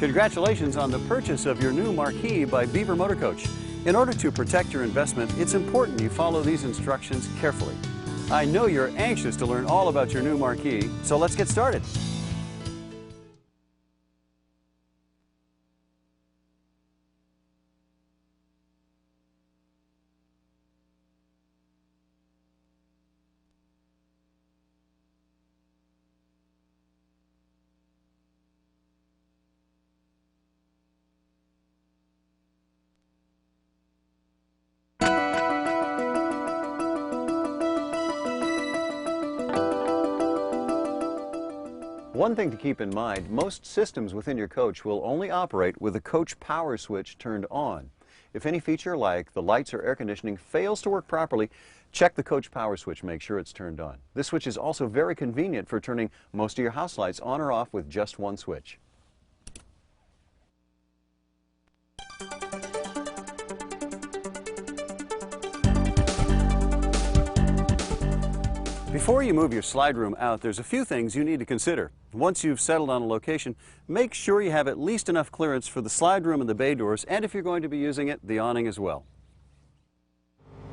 Congratulations on the purchase of your new Marquis by Beaver Motor Coach. In order to protect your investment, it's important you follow these instructions carefully. I know you're anxious to learn all about your new Marquis, so let's get started. One thing to keep in mind, most systems within your coach will only operate with the coach power switch turned on. If any feature like the lights or air conditioning fails to work properly, check the coach power switch, make sure it's turned on. This switch is also very convenient for turning most of your house lights on or off with just one switch. Before you move your slide room out, there's a few things you need to consider. Once you've settled on a location, make sure you have at least enough clearance for the slide room and the bay doors, and if you're going to be using it, the awning as well.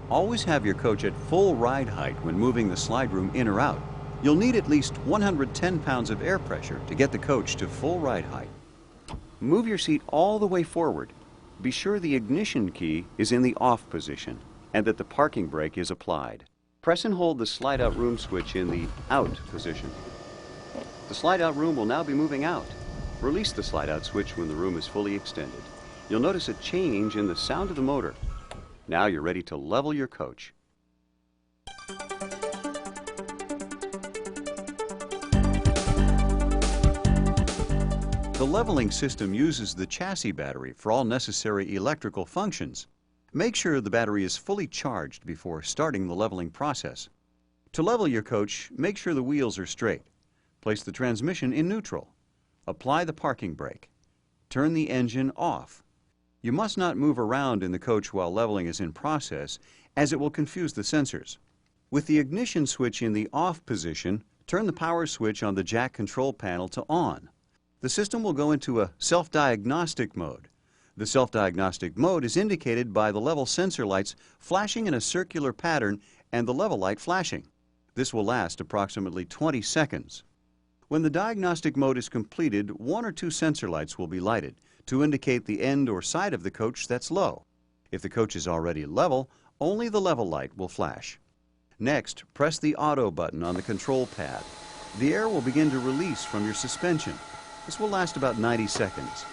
Always have your coach at full ride height when moving the slide room in or out. You'll need at least 110 pounds of air pressure to get the coach to full ride height. Move your seat all the way forward. Be sure the ignition key is in the off position and that the parking brake is applied. Press and hold the slide-out room switch in the out position. The slide-out room will now be moving out. Release the slide-out switch when the room is fully extended. You'll notice a change in the sound of the motor. Now you're ready to level your coach. The leveling system uses the chassis battery for all necessary electrical functions. Make sure the battery is fully charged before starting the leveling process. To level your coach, make sure the wheels are straight. Place the transmission in neutral. Apply the parking brake. Turn the engine off. You must not move around in the coach while leveling is in process, as it will confuse the sensors. With the ignition switch in the off position, turn the power switch on the jack control panel to on. The system will go into a self-diagnostic mode. The self-diagnostic mode is indicated by the level sensor lights flashing in a circular pattern and the level light flashing. This will last approximately 20 seconds. When the diagnostic mode is completed, one or two sensor lights will be lighted to indicate the end or side of the coach that's low. If the coach is already level, only the level light will flash. Next, press the auto button on the control pad. The air will begin to release from your suspension. This will last about 90 seconds.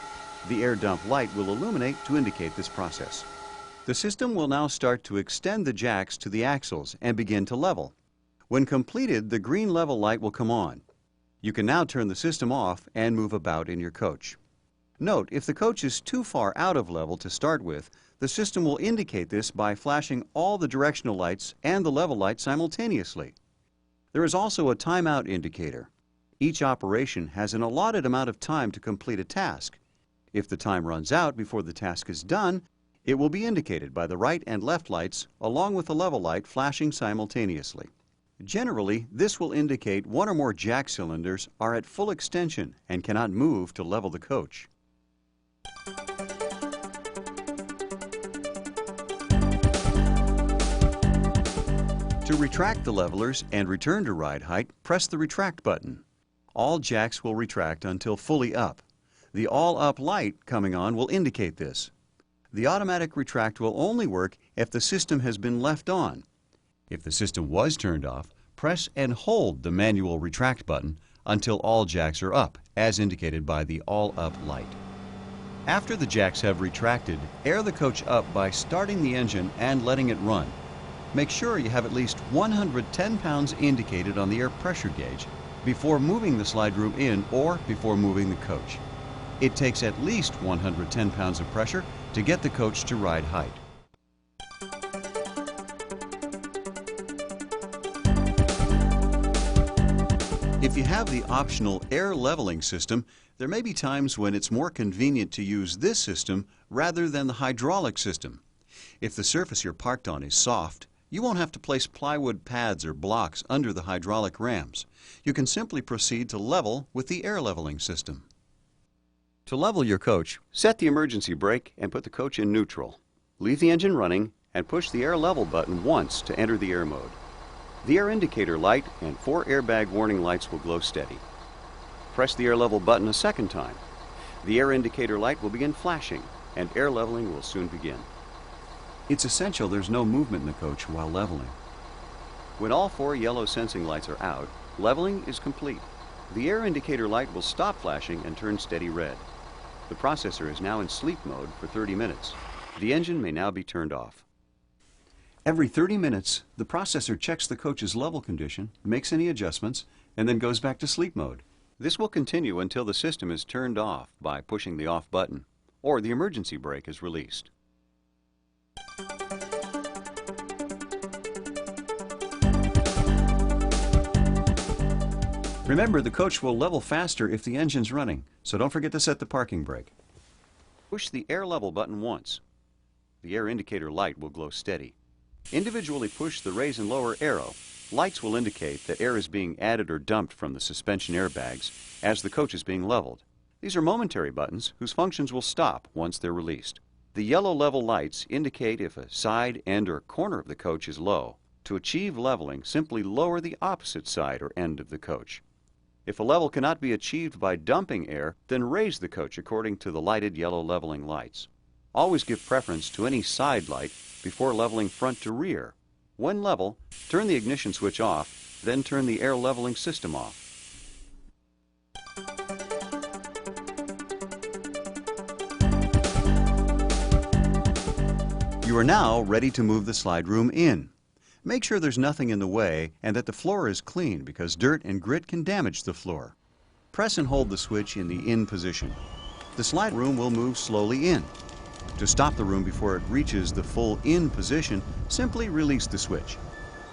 The air dump light will illuminate to indicate this process. The system will now start to extend the jacks to the axles and begin to level. When completed, the green level light will come on. You can now turn the system off and move about in your coach. Note, if the coach is too far out of level to start with, the system will indicate this by flashing all the directional lights and the level light simultaneously. There is also a timeout indicator. Each operation has an allotted amount of time to complete a task. If the time runs out before the task is done, it will be indicated by the right and left lights along with the level light flashing simultaneously. Generally, this will indicate one or more jack cylinders are at full extension and cannot move to level the coach. To retract the levelers and return to ride height, press the retract button. All jacks will retract until fully up. The all-up light coming on will indicate this. The automatic retract will only work if the system has been left on. If the system was turned off, press and hold the manual retract button until all jacks are up, as indicated by the all-up light. After the jacks have retracted, air the coach up by starting the engine and letting it run. Make sure you have at least 110 pounds indicated on the air pressure gauge before moving the slide room in or before moving the coach. It takes at least 110 pounds of pressure to get the coach to ride height. If you have the optional air leveling system, there may be times when it's more convenient to use this system rather than the hydraulic system. If the surface you're parked on is soft, you won't have to place plywood pads or blocks under the hydraulic rams. You can simply proceed to level with the air leveling system. To level your coach, set the emergency brake and put the coach in neutral. Leave the engine running and push the air level button once to enter the air mode. The air indicator light and 4 airbag warning lights will glow steady. Press the air level button a second time. The air indicator light will begin flashing and air leveling will soon begin. It's essential there's no movement in the coach while leveling. When all 4 yellow sensing lights are out, leveling is complete. The air indicator light will stop flashing and turn steady red. The processor is now in sleep mode for 30 minutes. The engine may now be turned off. Every 30 minutes, the processor checks the coach's level condition, makes any adjustments, and then goes back to sleep mode. This will continue until the system is turned off by pushing the off button, or the emergency brake is released. Remember, the coach will level faster if the engine's running, so don't forget to set the parking brake. Push the air level button once. The air indicator light will glow steady. Individually push the raise and lower arrow. Lights will indicate that air is being added or dumped from the suspension airbags as the coach is being leveled. These are momentary buttons whose functions will stop once they're released. The yellow level lights indicate if a side, end, or corner of the coach is low. To achieve leveling, simply lower the opposite side or end of the coach. If a level cannot be achieved by dumping air, then raise the coach according to the lighted yellow leveling lights. Always give preference to any side light before leveling front to rear. When level, turn the ignition switch off, then turn the air leveling system off. You are now ready to move the slide room in. Make sure there's nothing in the way and that the floor is clean because dirt and grit can damage the floor. Press and hold the switch in the in position. The slide room will move slowly in. To stop the room before it reaches the full in position, simply release the switch.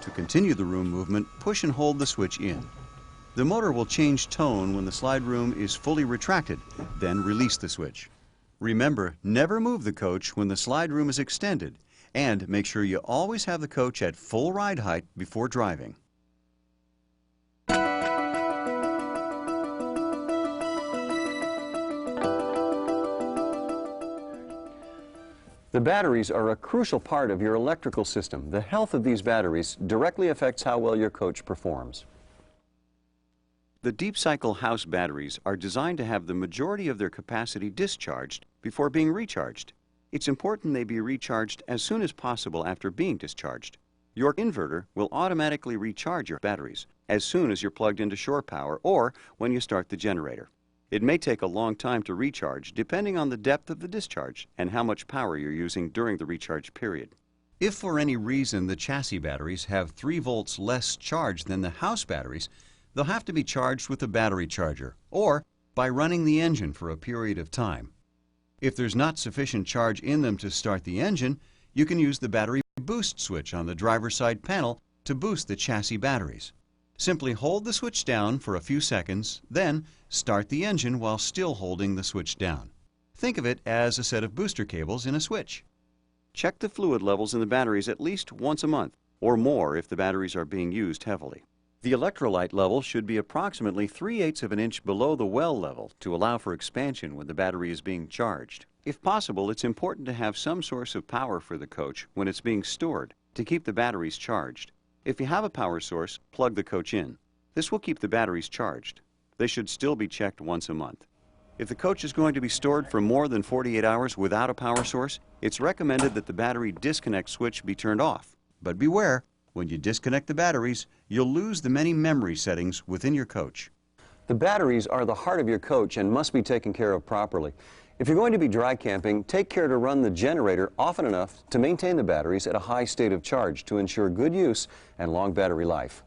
To continue the room movement, push and hold the switch in. The motor will change tone when the slide room is fully retracted, then release the switch. Remember, never move the coach when the slide room is extended, and make sure you always have the coach at full ride height before driving. The batteries are a crucial part of your electrical system. The health of these batteries directly affects how well your coach performs. The deep cycle house batteries are designed to have the majority of their capacity discharged before being recharged. It's important they be recharged as soon as possible after being discharged. Your inverter will automatically recharge your batteries as soon as you're plugged into shore power or when you start the generator. It may take a long time to recharge depending on the depth of the discharge and how much power you're using during the recharge period. If for any reason the chassis batteries have 3 volts less charge than the house batteries, they'll have to be charged with a battery charger or by running the engine for a period of time. If there's not sufficient charge in them to start the engine, you can use the battery boost switch on the driver's side panel to boost the chassis batteries. Simply hold the switch down for a few seconds, then start the engine while still holding the switch down. Think of it as a set of booster cables in a switch. Check the fluid levels in the batteries at least once a month, or more if the batteries are being used heavily. The electrolyte level should be approximately 3/8 of an inch below the well level to allow for expansion when the battery is being charged. If possible, it's important to have some source of power for the coach when it's being stored to keep the batteries charged. If you have a power source, plug the coach in. This will keep the batteries charged. They should still be checked once a month. If the coach is going to be stored for more than 48 hours without a power source, it's recommended that the battery disconnect switch be turned off. But beware, when you disconnect the batteries, you'll lose the many memory settings within your coach. The batteries are the heart of your coach and must be taken care of properly. If you're going to be dry camping, take care to run the generator often enough to maintain the batteries at a high state of charge to ensure good use and long battery life.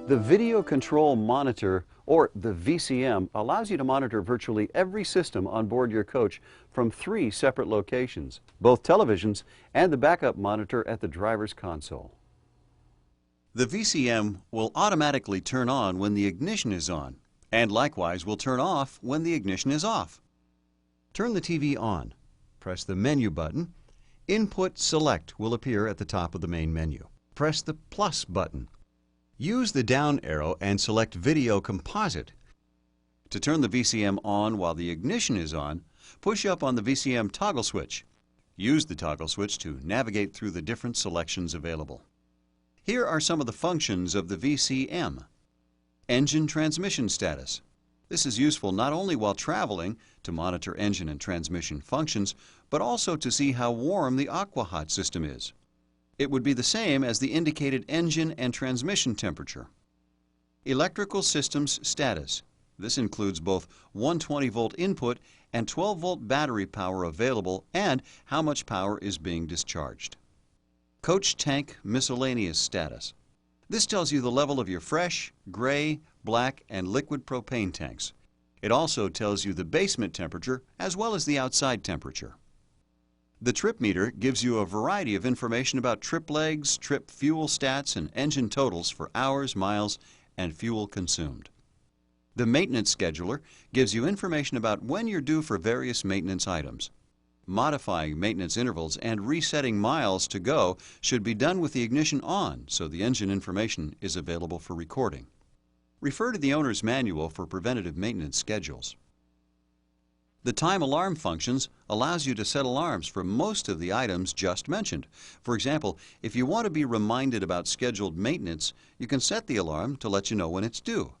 The Video Control Monitor, or the VCM, allows you to monitor virtually every system on board your coach from 3 separate locations, both televisions and the backup monitor at the driver's console. The VCM will automatically turn on when the ignition is on, and likewise will turn off when the ignition is off. Turn the TV on. Press the menu button. Input Select will appear at the top of the main menu. press the plus button. Use the down arrow and select Video Composite. To turn the VCM on while the ignition is on, push up on the VCM toggle switch. Use the toggle switch to navigate through the different selections available. Here are some of the functions of the VCM. Engine transmission status. This is useful not only while traveling to monitor engine and transmission functions, but also to see how warm the aqua-hot system is. It would be the same as the indicated engine and transmission temperature. Electrical systems status. This includes both 120-volt input and 12-volt battery power available and how much power is being discharged. Coach tank miscellaneous status. This tells you the level of your fresh, gray, black, and liquid propane tanks. It also tells you the basement temperature as well as the outside temperature. The trip meter gives you a variety of information about trip legs, trip fuel stats, and engine totals for hours, miles, and fuel consumed. The maintenance scheduler gives you information about when you're due for various maintenance items. Modifying maintenance intervals and resetting miles to go should be done with the ignition on, so the engine information is available for recording. Refer to the owner's manual for preventative maintenance schedules. The time alarm functions allows you to set alarms for most of the items just mentioned. For example, if you want to be reminded about scheduled maintenance, you can set the alarm to let you know when it's due.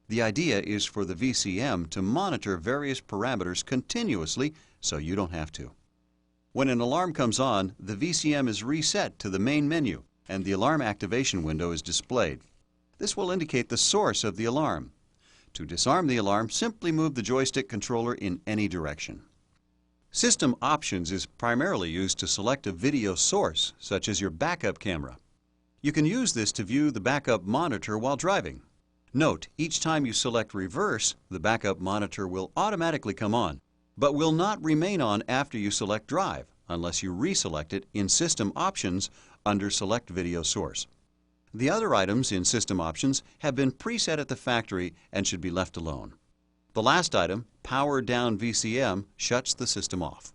The idea is for the VCM to monitor various parameters continuously so you don't have to. When an alarm comes on, the VCM is reset to the main menu and the alarm activation window is displayed. This will indicate the source of the alarm. To disarm the alarm, simply move the joystick controller in any direction. System Options is primarily used to select a video source, such as your backup camera. You can use this to view the backup monitor while driving. Note, each time you select Reverse, the backup monitor will automatically come on, but will not remain on after you select Drive, unless you reselect it in System Options under Select Video Source. The other items in System Options have been preset at the factory and should be left alone. The last item, Power Down VCM, shuts the system off.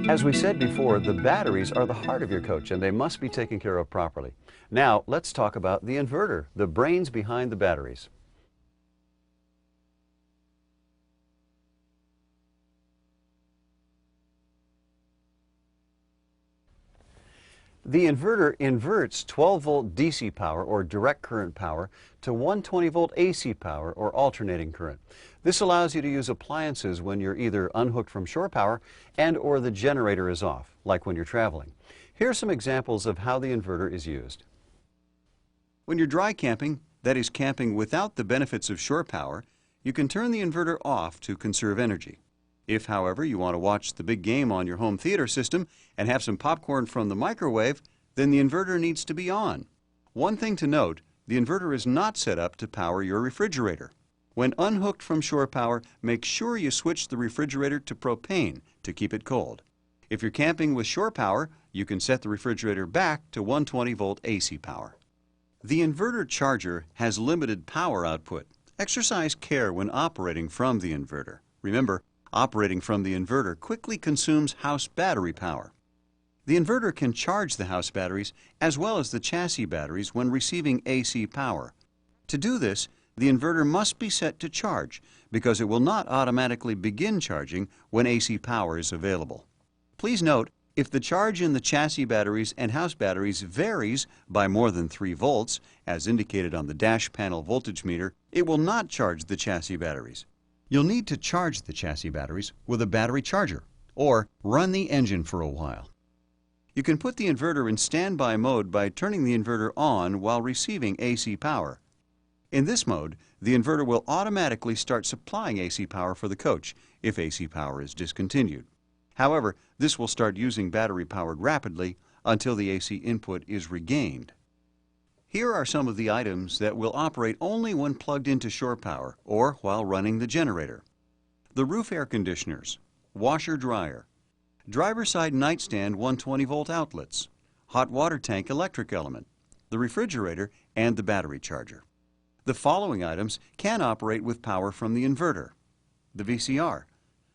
As we said before, the batteries are the heart of your coach and they must be taken care of properly. Now, let's talk about the inverter, the brains behind the batteries. The inverter inverts 12-volt DC power or direct current power to 120-volt AC power or alternating current. This allows you to use appliances when you're either unhooked from shore power and or the generator is off, like when you're traveling. Here are some examples of how the inverter is used. When you're dry camping, that is camping without the benefits of shore power, you can turn the inverter off to conserve energy. If, however, you want to watch the big game on your home theater system and have some popcorn from the microwave, then the inverter needs to be on. One thing to note, the inverter is not set up to power your refrigerator. When unhooked from shore power, make sure you switch the refrigerator to propane to keep it cold. If you're camping with shore power, you can set the refrigerator back to 120-volt AC power. The inverter charger has limited power output. Exercise care when operating from the inverter. Remember, operating from the inverter quickly consumes house battery power. The inverter can charge the house batteries as well as the chassis batteries when receiving AC power. To do this, the inverter must be set to charge because it will not automatically begin charging when AC power is available. Please note, if the charge in the chassis batteries and house batteries varies by more than 3 volts, as indicated on the dash panel voltage meter, it will not charge the chassis batteries. You'll need to charge the chassis batteries with a battery charger or run the engine for a while. You can put the inverter in standby mode by turning the inverter on while receiving AC power. In this mode, the inverter will automatically start supplying AC power for the coach if AC power is discontinued. However, this will start using battery powered rapidly until the AC input is regained. Here are some of the items that will operate only when plugged into shore power or while running the generator. The roof air conditioners, washer-dryer, driver's side nightstand 120-volt outlets, hot water tank electric element, the refrigerator, and the battery charger. The following items can operate with power from the inverter: the VCR,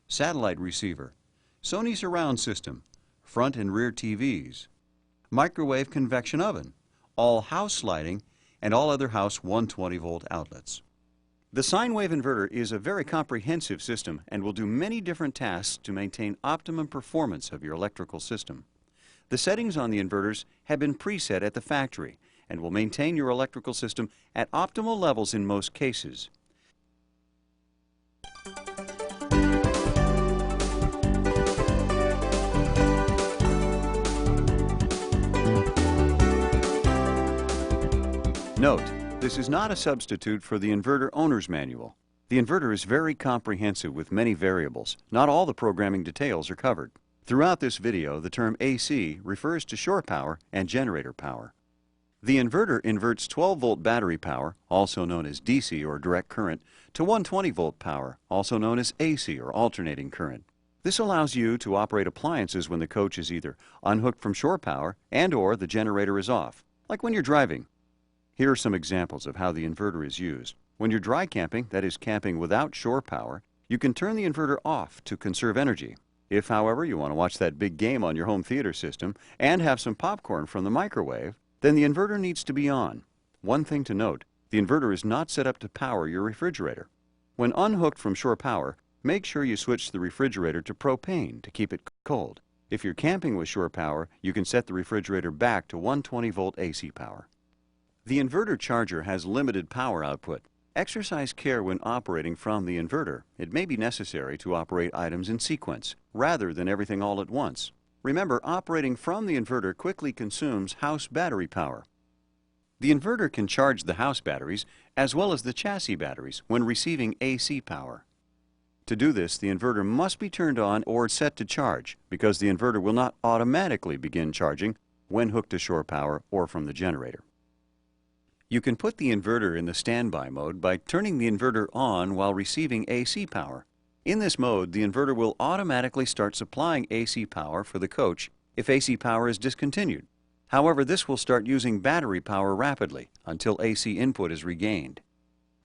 satellite receiver, Sony surround system, front and rear TVs, microwave convection oven, all house lighting, and all other house 120-volt outlets. The sine wave inverter is a very comprehensive system and will do many different tasks to maintain optimum performance of your electrical system. The settings on the inverters have been preset at the factory and will maintain your electrical system at optimal levels in most cases. Note, this is not a substitute for the inverter owner's manual. The inverter is very comprehensive with many variables. Not all the programming details are covered. Throughout this video, the term AC refers to shore power and generator power. The inverter inverts 12-volt battery power, also known as DC or direct current, to 120-volt power, also known as AC or alternating current. This allows you to operate appliances when the coach is either unhooked from shore power and/or the generator is off, like when you're driving. Here are some examples of how the inverter is used. When you're dry camping, that is camping without shore power, you can turn the inverter off to conserve energy. If, however, you want to watch that big game on your home theater system and have some popcorn from the microwave, then the inverter needs to be on. One thing to note, the inverter is not set up to power your refrigerator. When unhooked from shore power, make sure you switch the refrigerator to propane to keep it cold. If you're camping with shore power, you can set the refrigerator back to 120-volt AC power. The inverter charger has limited power output. Exercise care when operating from the inverter. It may be necessary to operate items in sequence, rather than everything all at once. Remember, operating from the inverter quickly consumes house battery power. The inverter can charge the house batteries as well as the chassis batteries when receiving AC power. To do this, the inverter must be turned on or set to charge, because the inverter will not automatically begin charging when hooked to shore power or from the generator. You can put the inverter in the standby mode by turning the inverter on while receiving AC power. In this mode, the inverter will automatically start supplying AC power for the coach if AC power is discontinued. However, this will start using battery power rapidly until AC input is regained.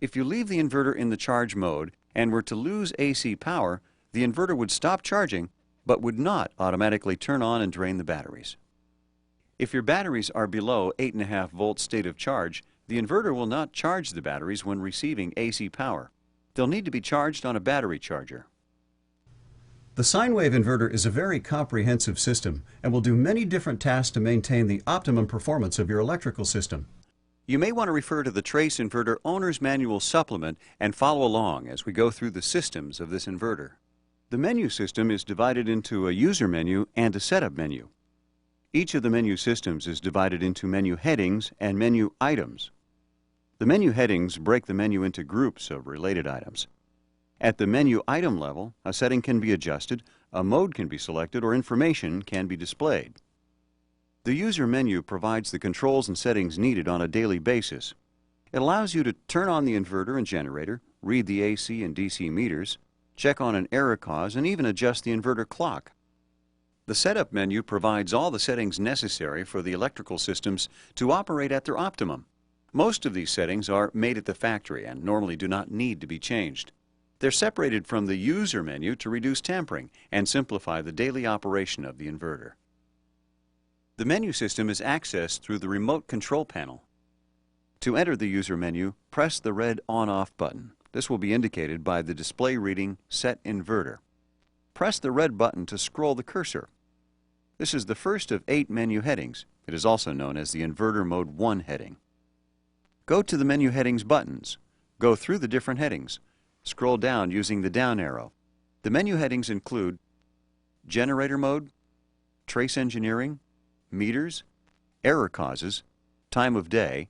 If you leave the inverter in the charge mode and were to lose AC power, the inverter would stop charging but would not automatically turn on and drain the batteries. If your batteries are below 8.5 volt state of charge, the inverter will not charge the batteries when receiving AC power. They'll need to be charged on a battery charger. The sine wave inverter is a very comprehensive system and will do many different tasks to maintain the optimum performance of your electrical system. You may want to refer to the Trace Inverter Owner's Manual Supplement and follow along as we go through the systems of this inverter. The menu system is divided into a user menu and a setup menu. Each of the menu systems is divided into menu headings and menu items. The menu headings break the menu into groups of related items. At the menu item level, a setting can be adjusted, a mode can be selected, or information can be displayed. The user menu provides the controls and settings needed on a daily basis. It allows you to turn on the inverter and generator, read the AC and DC meters, check on an error cause, and even adjust the inverter clock. The setup menu provides all the settings necessary for the electrical systems to operate at their optimum. Most of these settings are made at the factory and normally do not need to be changed. They're separated from the user menu to reduce tampering and simplify the daily operation of the inverter. The menu system is accessed through the remote control panel. To enter the user menu, press the red on-off button. This will be indicated by the display reading Set Inverter. Press the red button to scroll the cursor. This is the first of 8 menu headings. It is also known as the Inverter Mode 1 heading. Go to the menu headings buttons. Go through the different headings. Scroll down using the down arrow. The menu headings include Generator Mode, Trace Engineering, Meters, Error Causes, Time of Day,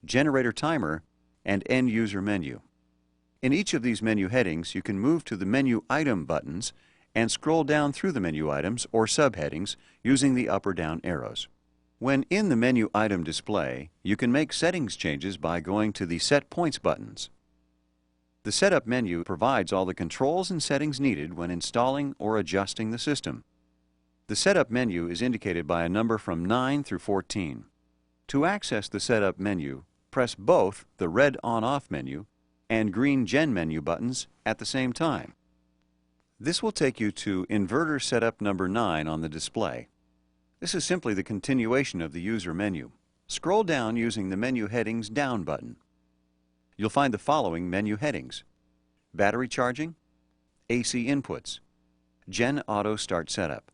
Generator Timer, and End User Menu. In each of these menu headings, you can move to the menu item buttons and scroll down through the menu items or subheadings using the up or down arrows. When in the menu item display, you can make settings changes by going to the Set Points buttons. The Setup menu provides all the controls and settings needed when installing or adjusting the system. The Setup menu is indicated by a number from 9 through 14. To access the Setup menu, press both the red On-Off menu and green Gen menu buttons at the same time. This will take you to Inverter Setup number 9 on the display. This is simply the continuation of the user menu. Scroll down using the menu headings down button. You'll find the following menu headings: Battery charging, AC inputs, Gen Auto Start Setup,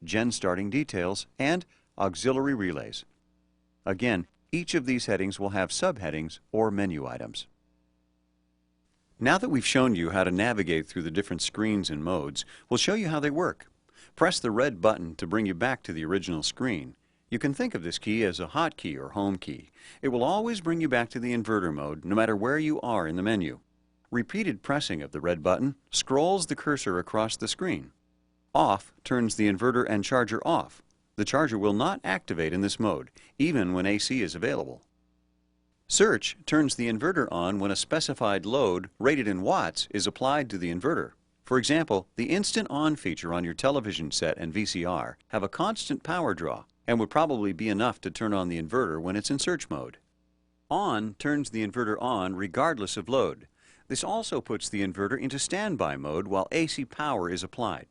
Gen Starting Details, and Auxiliary Relays. Again, each of these headings will have subheadings or menu items. Now that we've shown you how to navigate through the different screens and modes, we'll show you how they work. Press the red button to bring you back to the original screen. You can think of this key as a hotkey or home key. It will always bring you back to the inverter mode no matter where you are in the menu. Repeated pressing of the red button scrolls the cursor across the screen. Off turns the inverter and charger off. The charger will not activate in this mode, even when AC is available. Search turns the inverter on when a specified load, rated in watts, is applied to the inverter. For example, the Instant On feature on your television set and VCR have a constant power draw and would probably be enough to turn on the inverter when it's in search mode. On turns the inverter on regardless of load. This also puts the inverter into standby mode while AC power is applied.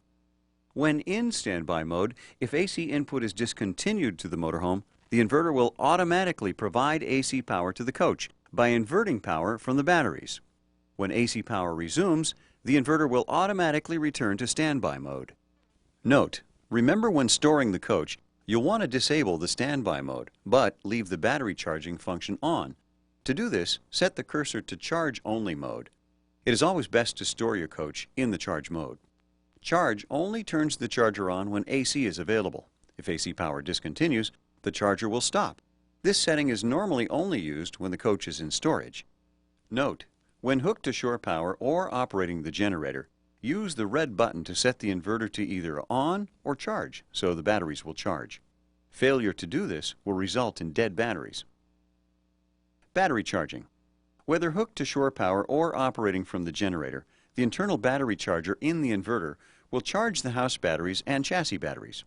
When in standby mode, if AC input is discontinued to the motorhome, the inverter will automatically provide AC power to the coach by inverting power from the batteries. When AC power resumes, the inverter will automatically return to standby mode. Note, remember when storing the coach, you'll want to disable the standby mode, but leave the battery charging function on. To do this, set the cursor to charge only mode. It is always best to store your coach in the charge mode. Charge only turns the charger on when AC is available. If AC power discontinues, the charger will stop. This setting is normally only used when the coach is in storage. Note, when hooked to shore power or operating the generator, use the red button to set the inverter to either on or charge so the batteries will charge. Failure to do this will result in dead batteries. Battery charging. Whether hooked to shore power or operating from the generator, the internal battery charger in the inverter will charge the house batteries and chassis batteries.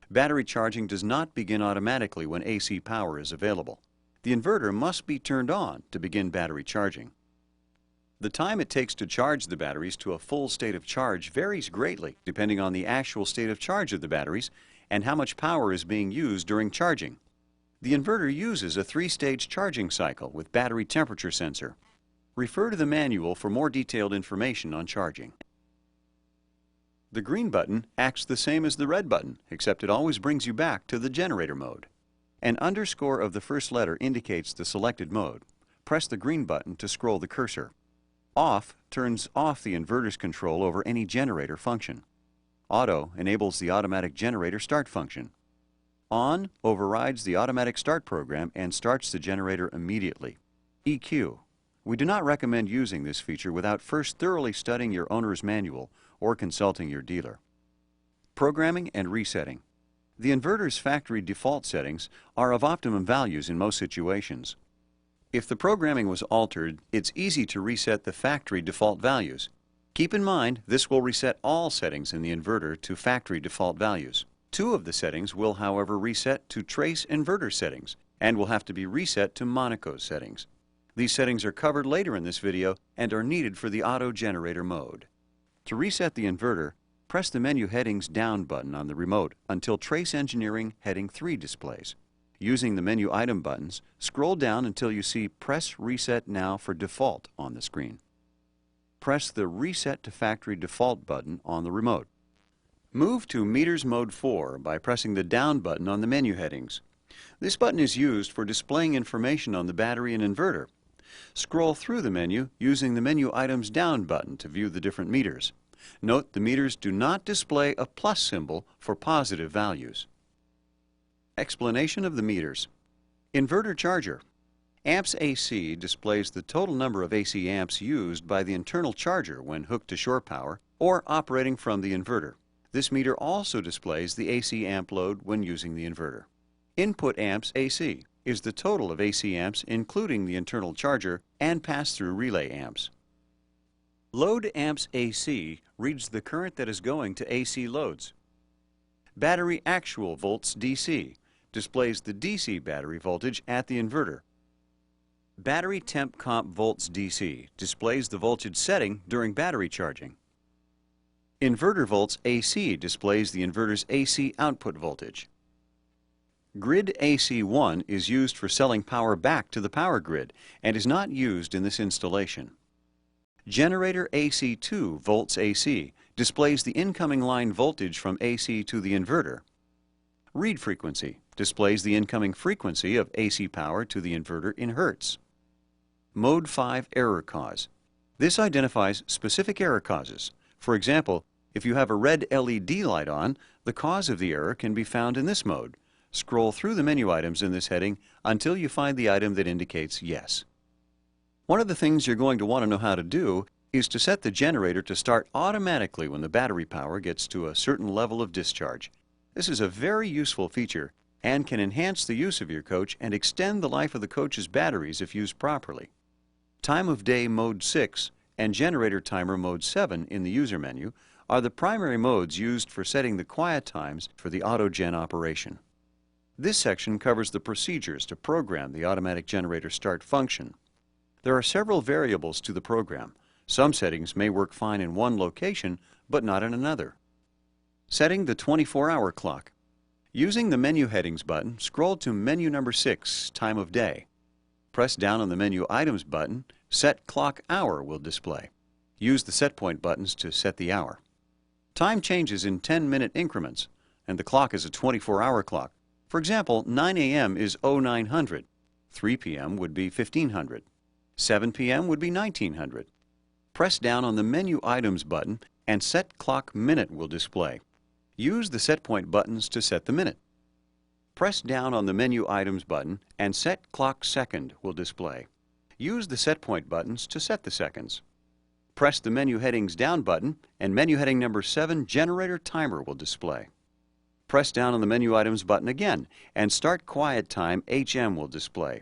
Battery charging does not begin automatically when AC power is available. The inverter must be turned on to begin battery charging. The time it takes to charge the batteries to a full state of charge varies greatly depending on the actual state of charge of the batteries and how much power is being used during charging. The inverter uses a 3-stage charging cycle with battery temperature sensor. Refer to the manual for more detailed information on charging. The green button acts the same as the red button, except it always brings you back to the generator mode. An underscore of the first letter indicates the selected mode. Press the green button to scroll the cursor. Off turns off the inverter's control over any generator function. Auto enables the automatic generator start function. On overrides the automatic start program and starts the generator immediately. EQ. We do not recommend using this feature without first thoroughly studying your owner's manual or consulting your dealer. Programming and resetting. The inverter's factory default settings are of optimum values in most situations. If the programming was altered, it's easy to reset the factory default values. Keep in mind, this will reset all settings in the inverter to factory default values. 2 of the settings will, however, reset to trace inverter settings and will have to be reset to Monaco settings. These settings are covered later in this video and are needed for the auto generator mode. To reset the inverter, press the menu headings down button on the remote until Trace Engineering heading 3 displays. Using the menu item buttons, scroll down until you see Press Reset Now for Default on the screen. Press the Reset to Factory Default button on the remote. Move to Meters Mode 4 by pressing the down button on the menu headings. This button is used for displaying information on the battery and inverter. Scroll through the menu using the Menu Items Down button to view the different meters. Note the meters do not display a plus symbol for positive values. Explanation of the meters. Inverter charger. Amps AC displays the total number of AC amps used by the internal charger when hooked to shore power or operating from the inverter. This meter also displays the AC amp load when using the inverter. Input amps AC is the total of AC amps including the internal charger and pass-through relay amps. Load amps AC reads the current that is going to AC loads. Battery actual volts DC displays the DC battery voltage at the inverter. Battery temp comp volts DC displays the voltage setting during battery charging. Inverter volts AC displays the inverter's AC output voltage. Grid AC1 is used for selling power back to the power grid and is not used in this installation. Generator AC2 volts AC displays the incoming line voltage from AC to the inverter. Read frequency displays the incoming frequency of AC power to the inverter in Hertz. Mode 5 error cause. This identifies specific error causes. For example, if you have a red LED light on, the cause of the error can be found in this mode. Scroll through the menu items in this heading until you find the item that indicates yes. One of the things you're going to want to know how to do is to set the generator to start automatically when the battery power gets to a certain level of discharge. This is a very useful feature and can enhance the use of your coach and extend the life of the coach's batteries if used properly. Time of day mode 6 and generator timer mode 7 in the user menu are the primary modes used for setting the quiet times for the auto-gen operation. This section covers the procedures to program the automatic generator start function. There are several variables to the program. Some settings may work fine in one location, but not in another. Setting the 24-hour clock. Using the Menu Headings button, scroll to menu number 6, Time of Day. Press down on the Menu Items button. Set Clock Hour will display. Use the Set Point buttons to set the hour. Time changes in 10-minute increments, and the clock is a 24-hour clock. For example, 9 a.m. is 0900, 3 p.m. would be 1500, 7 p.m. would be 1900. Press down on the Menu Items button and Set Clock Minute will display. Use the Set Point buttons to set the minute. Press down on the Menu Items button and Set Clock Second will display. Use the Set Point buttons to set the seconds. Press the Menu Headings Down button and Menu Heading number 7 Generator Timer will display. Press down on the Menu Items button again and Start Quiet Time HM will display.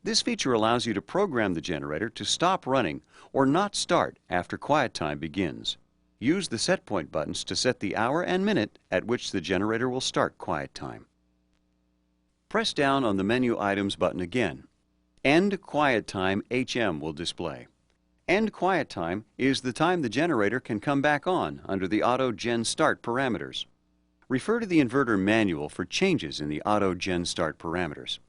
This feature allows you to program the generator to stop running or not start after quiet time begins. Use the Set Point buttons to set the hour and minute at which the generator will start quiet time. Press down on the Menu Items button again. End Quiet Time HM will display. End Quiet Time is the time the generator can come back on under the Auto Gen Start parameters. Refer to the inverter manual for changes in the Auto Gen Start parameters.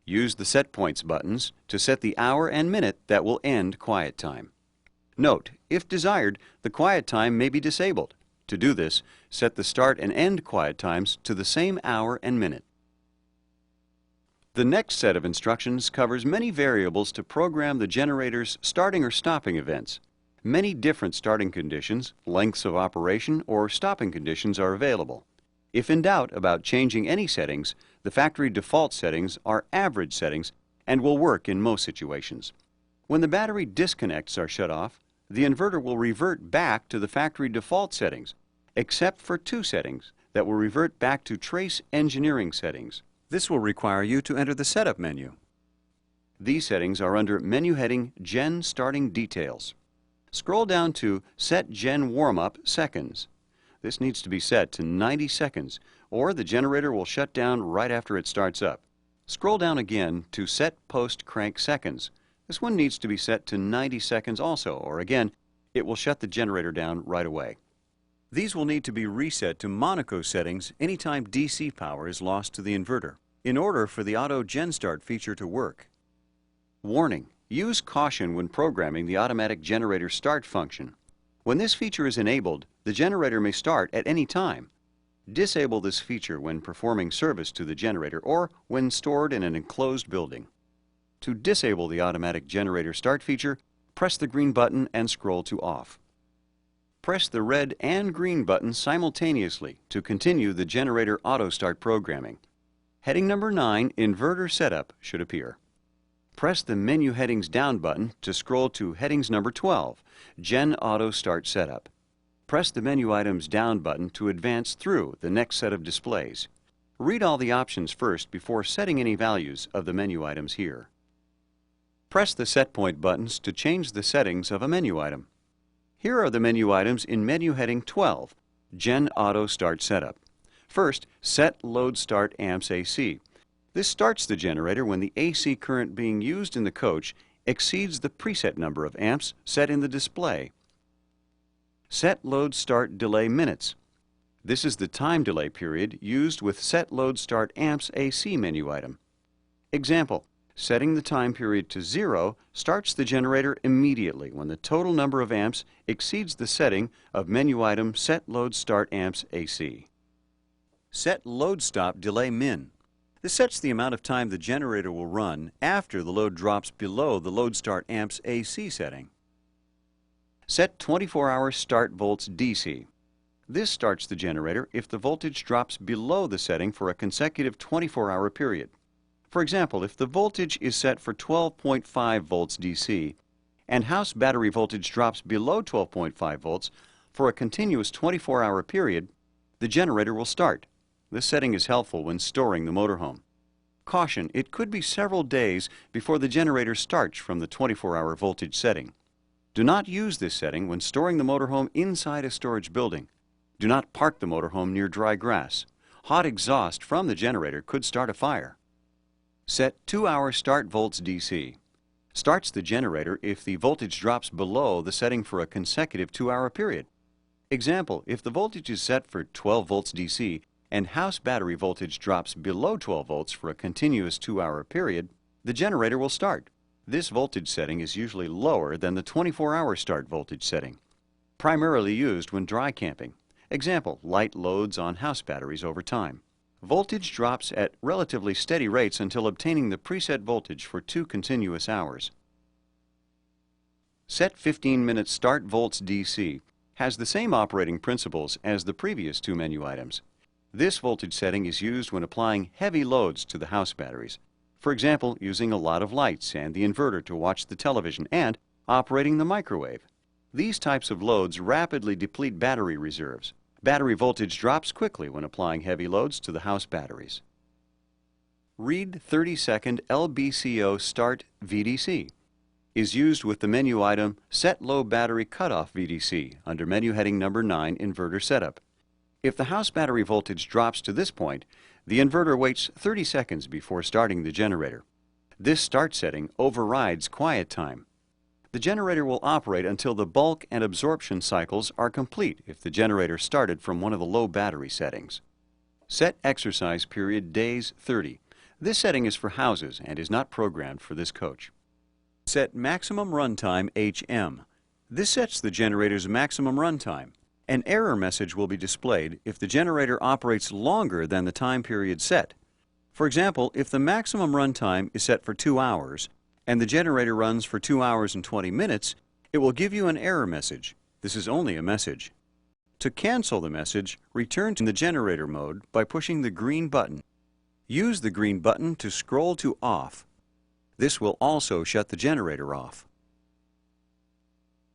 Use the Set Points buttons to set the hour and minute that will end quiet time. Note, if desired, the quiet time may be disabled. To do this, set the start and end quiet times to the same hour and minute. The next set of instructions covers many variables to program the generator's starting or stopping events. Many different starting conditions, lengths of operation, or stopping conditions are available. If in doubt about changing any settings, the factory default settings are average settings and will work in most situations. When the battery disconnects are shut off, the inverter will revert back to the factory default settings, except for two settings that will revert back to trace engineering settings. This will require you to enter the Setup menu. These settings are under Menu Heading Gen Starting Details. Scroll down to Set Gen Warm-Up Seconds. This needs to be set to 90 seconds, or the generator will shut down right after it starts up. Scroll down again to Set Post Crank Seconds. This one needs to be set to 90 seconds also, or again, it will shut the generator down right away. These will need to be reset to Monaco settings anytime DC power is lost to the inverter, in order for the Auto Gen Start feature to work. Warning: use caution when programming the automatic generator start function. When this feature is enabled, the generator may start at any time. Disable this feature when performing service to the generator or when stored in an enclosed building. To disable the automatic generator start feature, press the green button and scroll to off. Press the red and green buttons simultaneously to continue the generator auto start programming. Heading number 9, Inverter Setup, should appear. Press the Menu Headings Down button to scroll to Headings number 12, Gen Auto Start Setup. Press the Menu Items Down button to advance through the next set of displays. Read all the options first before setting any values of the menu items here. Press the Set Point buttons to change the settings of a menu item. Here are the menu items in Menu Heading 12, Gen Auto Start Setup. First, Set Load Start Amps AC. This starts the generator when the AC current being used in the coach exceeds the preset number of amps set in the display. Set load start delay minutes. This is the time delay period used with Set Load Start Amps AC menu item. Example, setting the time period to 0 starts the generator immediately when the total number of amps exceeds the setting of menu item Set Load Start Amps AC. Set Load Stop Delay Min. This sets the amount of time the generator will run after the load drops below the Load Start Amps AC setting. Set 24-hour start volts DC. This starts the generator if the voltage drops below the setting for a consecutive 24-hour period. For example, if the voltage is set for 12.5 volts DC and house battery voltage drops below 12.5 volts for a continuous 24-hour period, the generator will start. This setting is helpful when storing the motorhome. Caution, it could be several days before the generator starts from the 24-hour voltage setting. Do not use this setting when storing the motorhome inside a storage building. Do not park the motorhome near dry grass. Hot exhaust from the generator could start a fire. Set 2-hour start volts DC. Starts the generator if the voltage drops below the setting for a consecutive 2-hour period. Example, if the voltage is set for 12 volts DC and house battery voltage drops below 12 volts for a continuous 2-hour period, the generator will start. This voltage setting is usually lower than the 24-hour start voltage setting. Primarily used when dry camping. Example, light loads on house batteries over time. Voltage drops at relatively steady rates until obtaining the preset voltage for 2 continuous hours. Set 15-minute start volts DC has the same operating principles as the previous 2 menu items. This voltage setting is used when applying heavy loads to the house batteries. For example, using a lot of lights and the inverter to watch the television and operating the microwave. These types of loads rapidly deplete battery reserves. Battery voltage drops quickly when applying heavy loads to the house batteries. Read 30-second LBCO Start VDC is used with the menu item Set Low Battery Cutoff VDC under menu heading number 9 Inverter Setup. If the house battery voltage drops to this point, the inverter waits 30 seconds before starting the generator. This start setting overrides quiet time. The generator will operate until the bulk and absorption cycles are complete if the generator started from one of the low battery settings. Set exercise period days 30. This setting is for houses and is not programmed for this coach. Set maximum runtime HM. This sets the generator's maximum runtime. An error message will be displayed if the generator operates longer than the time period set. For example, if the maximum runtime is set for 2 hours and the generator runs for 2 hours and 20 minutes, it will give you an error message. This is only a message. To cancel the message, return to the generator mode by pushing the green button. Use the green button to scroll to off. This will also shut the generator off.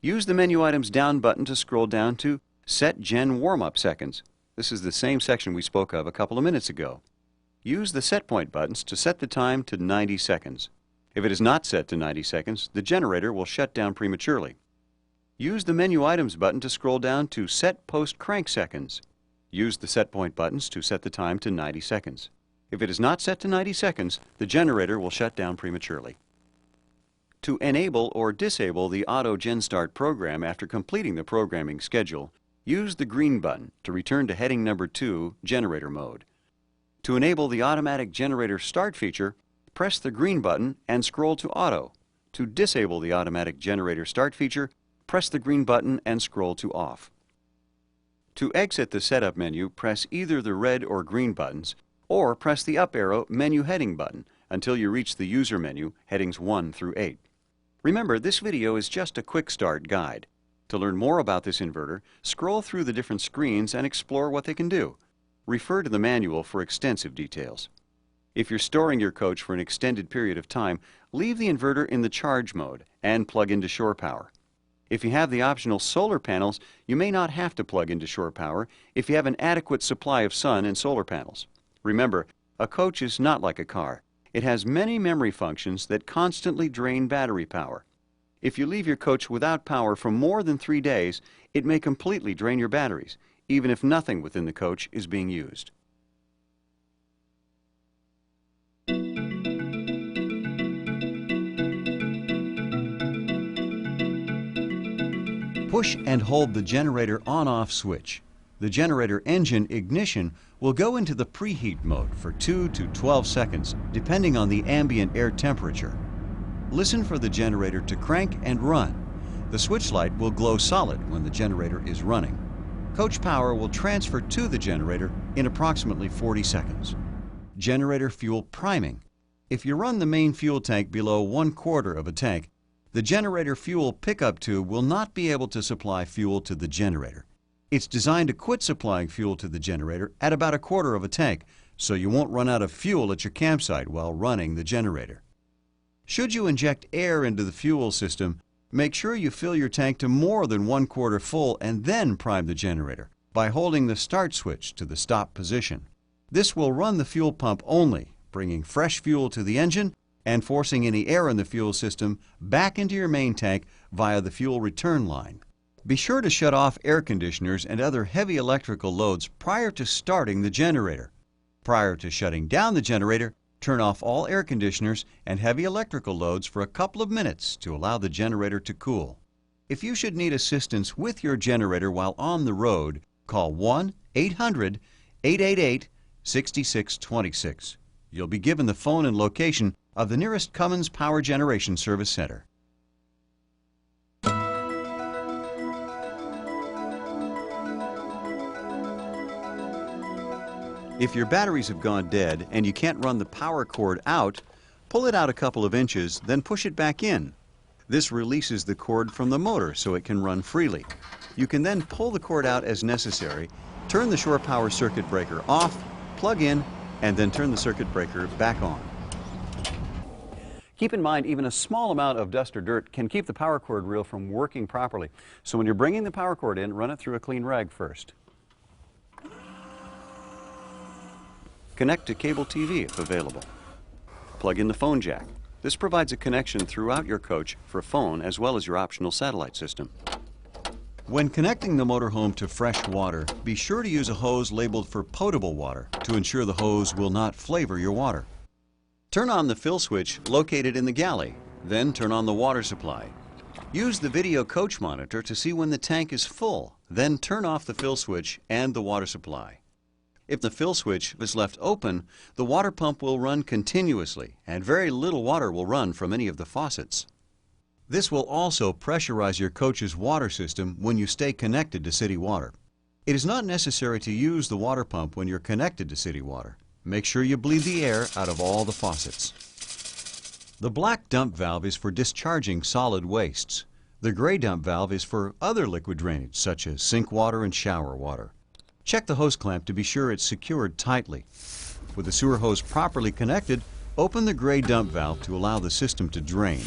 Use the menu item's down button to scroll down to Set Gen Warm-Up Seconds. This is the same section we spoke of a couple of minutes ago. Use the set point buttons to set the time to 90 seconds. If it is not set to 90 seconds, the generator will shut down prematurely. Use the menu items button to scroll down to Set Post Crank Seconds. Use the set point buttons to set the time to 90 seconds. If it is not set to 90 seconds, the generator will shut down prematurely. To enable or disable the Auto Gen Start program after completing the programming schedule, use the green button to return to heading number 2, Generator Mode. To enable the Automatic Generator Start feature, press the green button and scroll to Auto. To disable the Automatic Generator Start feature, press the green button and scroll to Off. To exit the Setup menu, press either the red or green buttons, or press the up arrow Menu Heading button until you reach the User menu, headings 1 through 8. Remember, this video is just a quick start guide. To learn more about this inverter, scroll through the different screens and explore what they can do. Refer to the manual for extensive details. If you're storing your coach for an extended period of time, leave the inverter in the charge mode and plug into shore power. If you have the optional solar panels, you may not have to plug into shore power if you have an adequate supply of sun and solar panels. Remember, a coach is not like a car. It has many memory functions that constantly drain battery power. If you leave your coach without power for more than 3 days, it may completely drain your batteries, even if nothing within the coach is being used. Push and hold the generator on-off switch. The generator engine ignition will go into the preheat mode for 2 to 12 seconds, depending on the ambient air temperature. Listen for the generator to crank and run. The switch light will glow solid when the generator is running. Coach power will transfer to the generator in approximately 40 seconds. Generator fuel priming. If you run the main fuel tank below 1/4 of a tank, the generator fuel pickup tube will not be able to supply fuel to the generator. It's designed to quit supplying fuel to the generator at about 1/4 of a tank, so you won't run out of fuel at your campsite while running the generator. Should you inject air into the fuel system, make sure you fill your tank to more than 1/4 full and then prime the generator by holding the start switch to the stop position. This will run the fuel pump only, bringing fresh fuel to the engine and forcing any air in the fuel system back into your main tank via the fuel return line. Be sure to shut off air conditioners and other heavy electrical loads prior to starting the generator. Prior to shutting down the generator, turn off all air conditioners and heavy electrical loads for a couple of minutes to allow the generator to cool. If you should need assistance with your generator while on the road, call 1-800-888-6626. You'll be given the phone and location of the nearest Cummins Power Generation Service Center. If your batteries have gone dead and you can't run the power cord out, pull it out a couple of inches, then push it back in. This releases the cord from the motor so it can run freely. You can then pull the cord out as necessary, turn the shore power circuit breaker off, plug in, and then turn the circuit breaker back on. Keep in mind, even a small amount of dust or dirt can keep the power cord reel from working properly. So when you're bringing the power cord in, run it through a clean rag first. Connect to cable TV if available. Plug in the phone jack. This provides a connection throughout your coach for phone as well as your optional satellite system. When connecting the motorhome to fresh water, be sure to use a hose labeled for potable water to ensure the hose will not flavor your water. Turn on the fill switch located in the galley, then turn on the water supply. Use the video coach monitor to see when the tank is full, then turn off the fill switch and the water supply. If the fill switch is left open, the water pump will run continuously and very little water will run from any of the faucets. This will also pressurize your coach's water system when you stay connected to city water. It is not necessary to use the water pump when you're connected to city water. Make sure you bleed the air out of all the faucets. The black dump valve is for discharging solid wastes. The gray dump valve is for other liquid drainage, such as sink water and shower water. Check the hose clamp to be sure it's secured tightly. With the sewer hose properly connected, open the gray dump valve to allow the system to drain.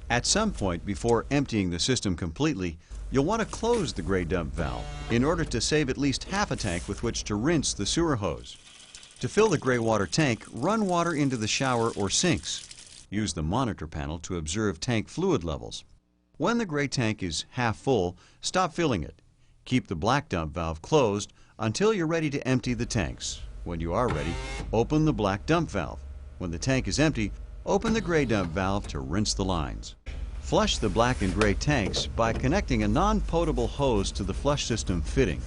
At some point before emptying the system completely, you'll want to close the gray dump valve in order to save at least half a tank with which to rinse the sewer hose. To fill the gray water tank, run water into the shower or sinks. Use the monitor panel to observe tank fluid levels. When the gray tank is half full, stop filling it. Keep the black dump valve closed until you're ready to empty the tanks. When you are ready, open the black dump valve. When the tank is empty, open the gray dump valve to rinse the lines. Flush the black and gray tanks by connecting a non-potable hose to the flush system fitting.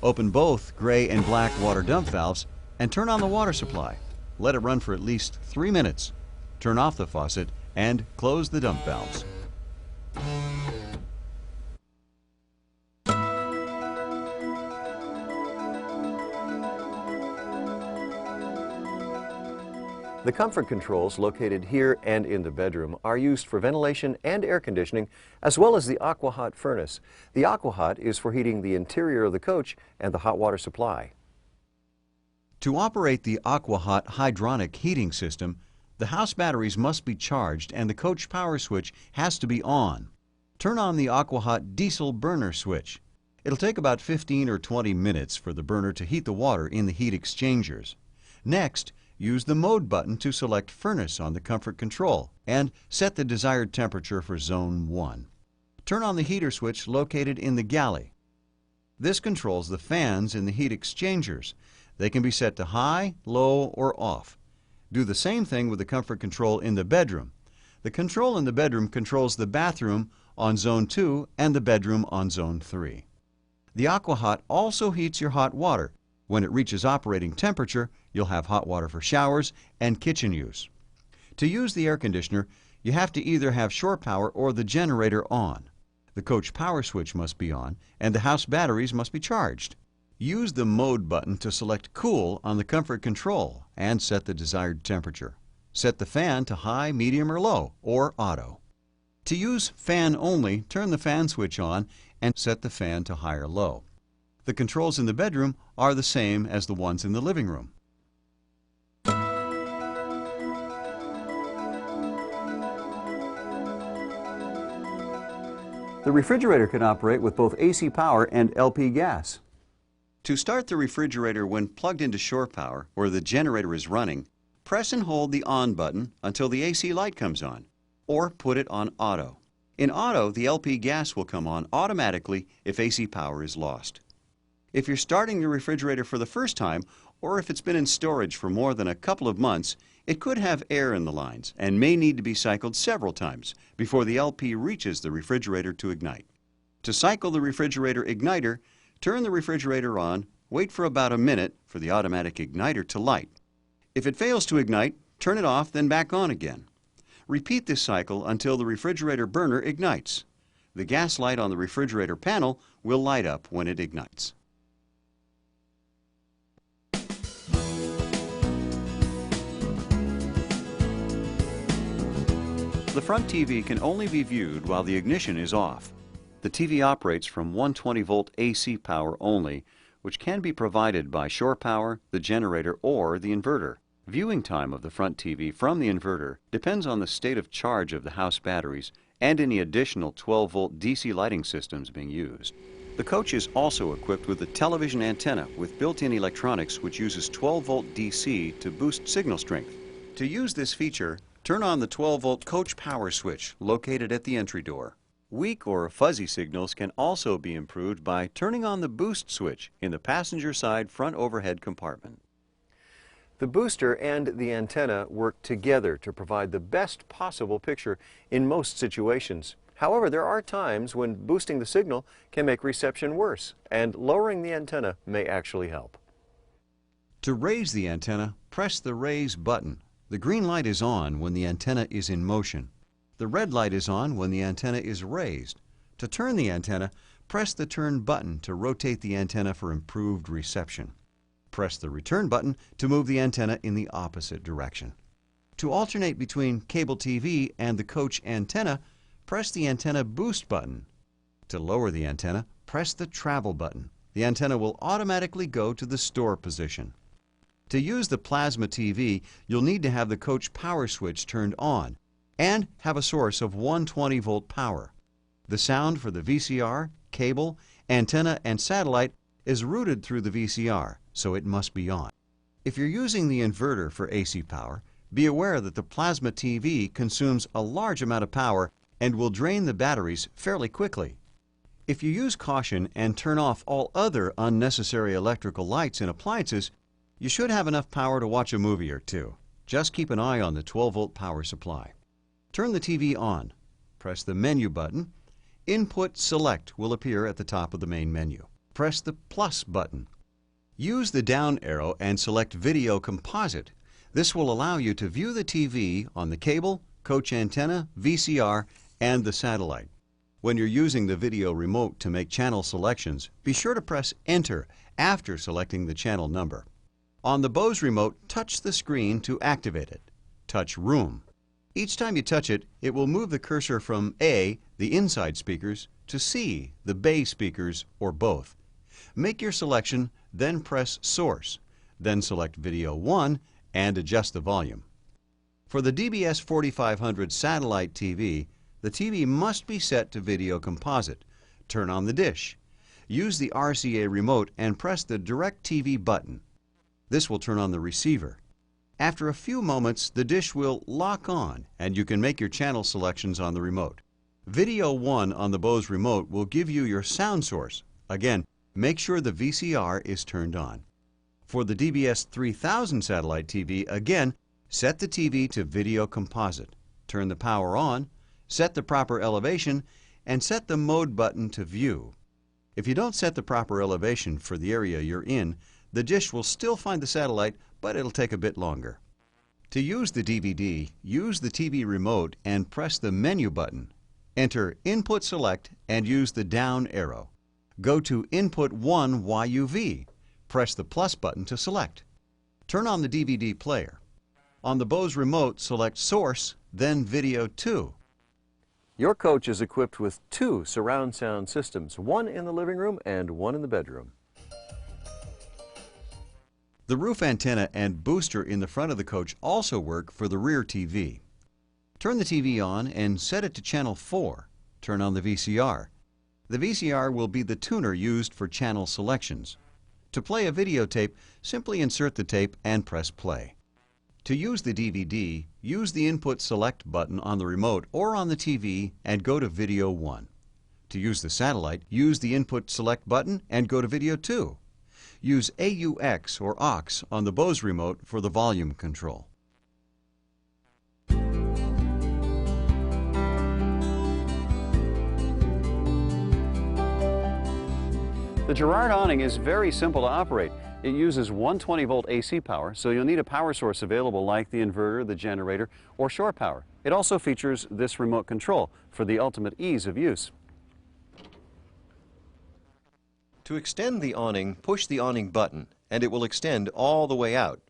Open both gray and black water dump valves and turn on the water supply. Let it run for at least 3 minutes. Turn off the faucet and close the dump valves. The comfort controls located here and in the bedroom are used for ventilation and air conditioning, as well as the AquaHot furnace. The AquaHot is for heating the interior of the coach and the hot water supply. To operate the AquaHot hydronic heating system, the house batteries must be charged and the coach power switch has to be on. Turn on the AquaHot diesel burner switch. It'll take about 15 or 20 minutes for the burner to heat the water in the heat exchangers. Next, use the mode button to select furnace on the comfort control and set the desired temperature for zone 1. Turn on the heater switch located in the galley. This controls the fans in the heat exchangers. They can be set to high, low, or off. Do the same thing with the comfort control in the bedroom. The control in the bedroom controls the bathroom on Zone 2 and the bedroom on Zone 3. The AquaHot also heats your hot water. When it reaches operating temperature, you'll have hot water for showers and kitchen use. To use the air conditioner, you have to either have shore power or the generator on. The coach power switch must be on, and the house batteries must be charged. Use the Mode button to select Cool on the comfort control and set the desired temperature. Set the fan to high, medium, or low, or auto. To use fan only, turn the fan switch on and set the fan to high or low. The controls in the bedroom are the same as the ones in the living room. The refrigerator can operate with both AC power and LP gas. To start the refrigerator when plugged into shore power or the generator is running, press and hold the on button until the AC light comes on, or put it on auto. In auto, the LP gas will come on automatically if AC power is lost. If you're starting the refrigerator for the first time, or if it's been in storage for more than a couple of months, it could have air in the lines and may need to be cycled several times before the LP reaches the refrigerator to ignite. To cycle the refrigerator igniter, turn the refrigerator on, wait for about a minute for the automatic igniter to light. If it fails to ignite, turn it off, then back on again. Repeat this cycle until the refrigerator burner ignites. The gas light on the refrigerator panel will light up when it ignites. The front TV can only be viewed while the ignition is off. The TV operates from 120-volt AC power only, which can be provided by shore power, the generator, or the inverter. Viewing time of the front TV from the inverter depends on the state of charge of the house batteries and any additional 12-volt DC lighting systems being used. The coach is also equipped with a television antenna with built-in electronics which uses 12-volt DC to boost signal strength. To use this feature, turn on the 12-volt coach power switch located at the entry door. Weak or fuzzy signals can also be improved by turning on the boost switch in the passenger side front overhead compartment. The booster and the antenna work together to provide the best possible picture in most situations. However, there are times when boosting the signal can make reception worse, and lowering the antenna may actually help. To raise the antenna, press the raise button. The green light is on when the antenna is in motion. The red light is on when the antenna is raised. To turn the antenna, press the turn button to rotate the antenna for improved reception. Press the return button to move the antenna in the opposite direction. To alternate between cable TV and the coach antenna, press the antenna boost button. To lower the antenna, press the travel button. The antenna will automatically go to the store position. To use the plasma TV, you'll need to have the coach power switch turned on and have a source of 120-volt power. The sound for the VCR, cable, antenna, and satellite is routed through the VCR, so it must be on. If you're using the inverter for AC power, be aware that the plasma TV consumes a large amount of power and will drain the batteries fairly quickly. If you use caution and turn off all other unnecessary electrical lights and appliances, you should have enough power to watch a movie or two. Just keep an eye on the 12-volt power supply. Turn the TV on. Press the menu button. Input Select will appear at the top of the main menu. Press the plus button. Use the down arrow and select Video Composite. This will allow you to view the TV on the cable, coach antenna, VCR, and the satellite. When you're using the video remote to make channel selections, be sure to press Enter after selecting the channel number. On the Bose remote, touch the screen to activate it. Touch Room. Each time you touch it, it will move the cursor from A, the inside speakers, to C, the bay speakers, or both. Make your selection, then press Source. Then select Video 1 and adjust the volume. For the DBS 4500 satellite TV, the TV must be set to Video Composite. Turn on the dish. Use the RCA remote and press the DirecTV button. This will turn on the receiver. After a few moments, the dish will lock on and you can make your channel selections on the remote. Video 1 on the Bose remote will give you your sound source. Again, make sure the VCR is turned on. For the DBS 3000 satellite TV, again, set the TV to Video Composite. Turn the power on, set the proper elevation, and set the Mode button to View. If you don't set the proper elevation for the area you're in, the dish will still find the satellite, but it'll take a bit longer. To use the DVD, use the TV remote and press the Menu button. Enter Input Select and use the down arrow. Go to Input 1 YUV. Press the plus button to select. Turn on the DVD player. On the Bose remote, select Source, then Video 2. Your coach is equipped with 2 surround sound systems, one in the living room and one in the bedroom. The roof antenna and booster in the front of the coach also work for the rear TV. Turn the TV on and set it to channel 4. Turn on the VCR. The VCR will be the tuner used for channel selections. To play a videotape, simply insert the tape and press play. To use the DVD, use the Input Select button on the remote or on the TV and go to Video 1. To use the satellite, use the Input Select button and go to Video 2. Use AUX or AUX on the Bose remote for the volume control. The Girard awning is very simple to operate. It uses 120-volt AC power, so you'll need a power source available like the inverter, the generator, or shore power. It also features this remote control for the ultimate ease of use. To extend the awning, push the awning button, and it will extend all the way out.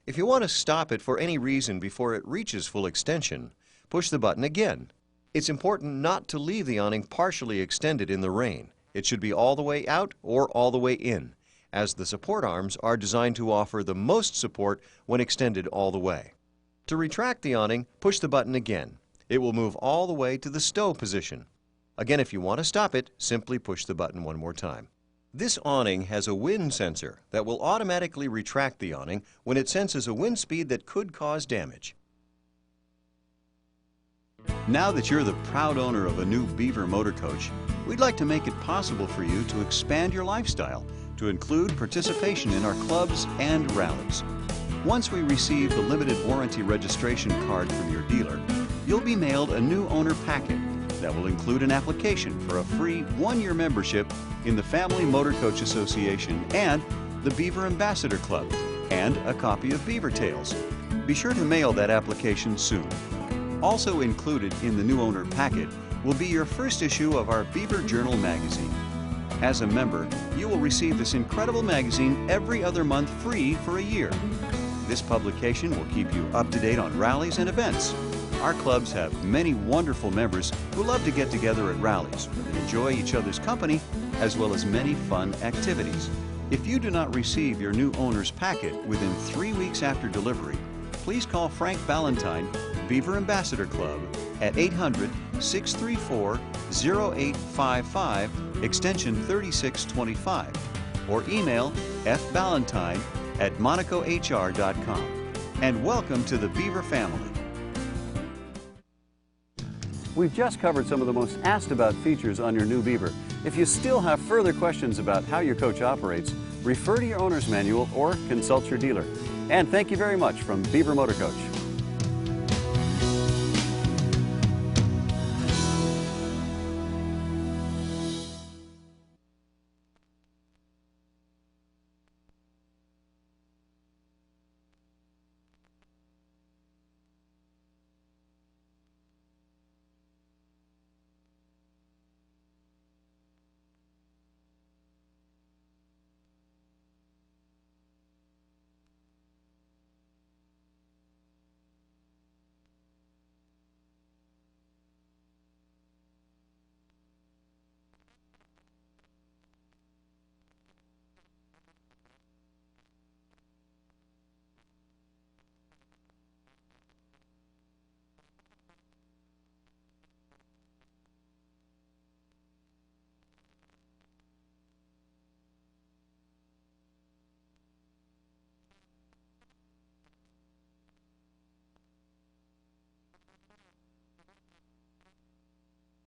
If you want to stop it for any reason before it reaches full extension, push the button again. It's important not to leave the awning partially extended in the rain. It should be all the way out or all the way in, as the support arms are designed to offer the most support when extended all the way. To retract the awning, push the button again. It will move all the way to the stow position. Again, if you want to stop it, simply push the button one more time. This awning has a wind sensor that will automatically retract the awning when it senses a wind speed that could cause damage. Now that you're the proud owner of a new Beaver motor coach, we'd like to make it possible for you to expand your lifestyle to include participation in our clubs and rallies. Once we receive the limited warranty registration card from your dealer, you'll be mailed a new owner packet that will include an application for a free 1-year membership in the Family Motor Coach Association and the Beaver Ambassador Club, and a copy of Beaver Tales. Be sure to mail that application soon. Also included in the new owner packet will be your first issue of our Beaver Journal magazine. As a member, you will receive this incredible magazine every other month free for a year. This publication will keep you up to date on rallies and events. Our clubs have many wonderful members who love to get together at rallies and enjoy each other's company, as well as many fun activities. If you do not receive your new owner's packet within 3 weeks after delivery, please call Frank Valentine, Beaver Ambassador Club, at 800-634-0855, extension 3625, or email fvalentine@monacohr.com. And welcome to the Beaver family. We've just covered some of the most asked about features on your new Beaver. If you still have further questions about how your coach operates, refer to your owner's manual or consult your dealer. And thank you very much from Beaver Motor Coach.